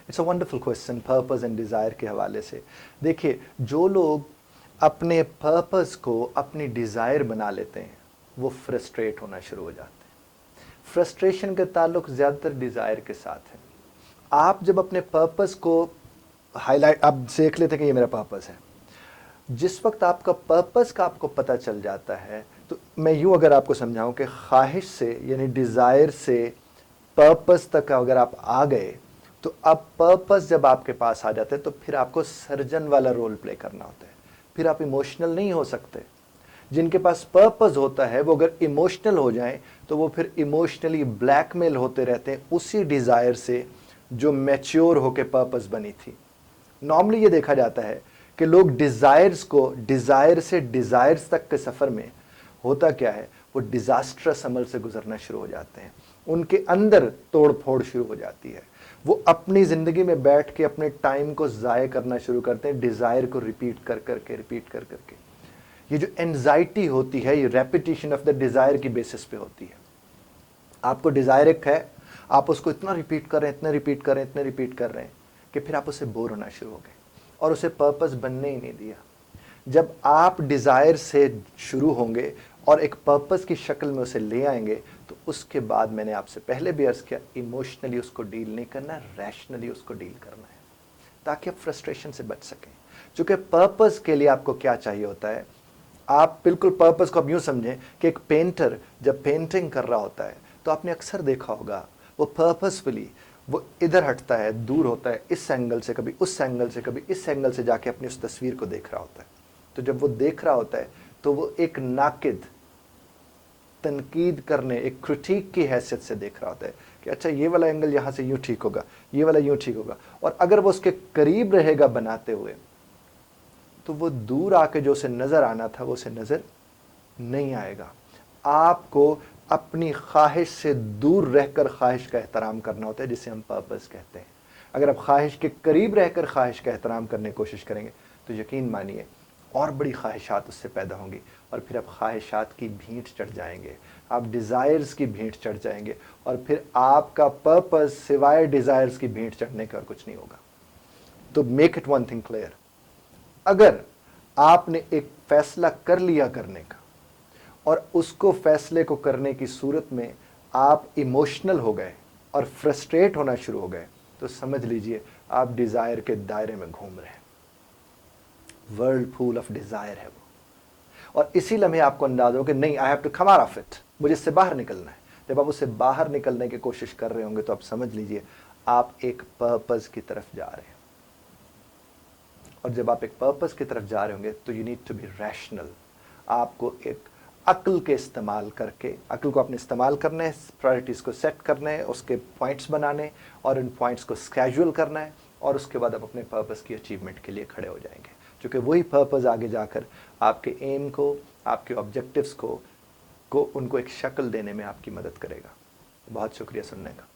It's a wonderful question purpose and desire के हवाले से। देखिए, जो लोग अपने पर्पस को अपनी डिज़ायर बना लेते हैं वो फ्रस्ट्रेट होना शुरू हो जाते हैं। फ्रस्ट्रेशन का ताल्लुक ज़्यादातर डिज़ायर के साथ है। आप जब अपने पर्पस को हाईलाइट, आप देख लेते हैं कि ये मेरा पर्पस है। जिस वक्त आपका पर्पस का आपको पता चल जाता है, तो मैं यूँ अगर आपको समझाऊं कि ख्वाहिश से यानी डिज़ायर से पर्पस तक अगर आप आ गए, तो अब पर्पस जब आपके पास आ जाता है तो फिर आपको सर्जन वाला रोल प्ले करना होता है। फिर आप इमोशनल नहीं हो सकते। जिनके पास पर्पस होता है वो अगर इमोशनल हो जाएं तो वो फिर इमोशनली ब्लैकमेल होते रहते हैं उसी डिज़ायर से जो मैच्योर होकर पर्पस बनी थी। नॉर्मली ये देखा जाता है कि लोग डिज़ायर्स को, डिज़ायर से डिज़ायर्स तक के सफ़र में होता क्या है, वो डिज़ास्ट्रस अमल से गुजरना शुरू हो जाते हैं। उनके अंदर तोड़ फोड़ शुरू हो जाती है। वो अपनी ज़िंदगी में बैठ के अपने टाइम को ज़ाय करना शुरू करते हैं डिज़ायर को रिपीट कर करके। ये जो एंजाइटी होती है, ये रेपिटेशन ऑफ द डिज़ायर की बेसिस पे होती है। आपको डिज़ायर एक है, आप उसको इतना रिपीट कर रहे हैं, इतने रिपीट कर रहे हैं कि फिर आप उससे बोर होना शुरू हो गए और उसे पर्पस बनने ही नहीं दिया। जब आप डिज़ायर से शुरू होंगे और एक पर्पस की शक्ल में उसे ले आएंगे, तो उसके बाद मैंने आपसे पहले भी अर्ज़ किया, इमोशनली उसको डील नहीं करना, रैशनली उसको डील करना है, ताकि आप फ्रस्ट्रेशन से बच सकें। चूँकि पर्पस के लिए आपको क्या चाहिए होता है, आप बिल्कुल पर्पस को अब यूँ समझें कि एक पेंटर जब पेंटिंग कर रहा होता है तो आपने अक्सर देखा होगा वो पर्पसफुली वो इधर हटता है, दूर होता है, इस एंगल से, कभी उस एंगल से, कभी इस एंगल से जाके अपनी उस तस्वीर को देख रहा होता है। तो जब वो देख रहा होता है तो वो एक नाकिद, तनकीद करने, एक क्रिटिक की हैसियत से देख रहा होता है कि अच्छा ये वाला एंगल यहाँ से यूँ ठीक होगा, ये वाला यूँ ठीक होगा। और अगर वो उसके करीब रहेगा बनाते हुए तो वो दूर आके जो उसे नज़र आना था वो उसे नज़र नहीं आएगा। आपको अपनी ख्वाहिश से दूर रहकर ख्वाहिश का एहतराम करना होता है, जिसे हम पर्पस कहते हैं। अगर आप ख्वाहिश के करीब रहकर ख्वाहिश का एहतराम करने की कोशिश करेंगे तो यकीन मानिए और बड़ी ख्वाहिशात उससे पैदा होंगी और फिर आप ख्वाहिशात की भींट चढ़ जाएंगे, आप डिज़ायर्स की भींट चढ़ जाएंगे और फिर आपका पर्पस सिवाय डिज़ायर्स की भींट चढ़ने का और कुछ नहीं होगा। तो make it one thing clear, अगर आपने एक फैसला कर लिया करने का और उसको फैसले को करने की सूरत में आप इमोशनल हो गए और फ्रस्ट्रेट होना शुरू हो गए, तो समझ लीजिए आप डिज़ायर के दायरे में घूम रहे हैं। वर्ल्ड फूल ऑफ डिज़ायर है वो, और इसी लम्हे आपको अंदाज़ा हो कि नहीं, I have to come out of it, मुझे इससे बाहर निकलना है। जब आप उससे बाहर निकलने की कोशिश कर रहे होंगे तो आप समझ लीजिए आप एक पर्पस की तरफ जा रहे हैं। और जब आप एक पर्पस की तरफ जा रहे होंगे तो you need to be rational. आपको एक अक्ल के इस्तेमाल करके, अक्ल को आपने इस्तेमाल करना है, प्रायोरिटीज़ को सेट करना है, उसके पॉइंट्स बनाने और इन पॉइंट्स को स्केड्यूल करना है, और उसके बाद आप अपने पर्पस की अचीवमेंट के लिए खड़े हो जाएंगे। क्योंकि वही पर्पस आगे जाकर आपके एम को, आपके ऑब्जेक्टिव्स को उनको एक शक्ल देने में आपकी मदद करेगा। बहुत शुक्रिया सुनने का।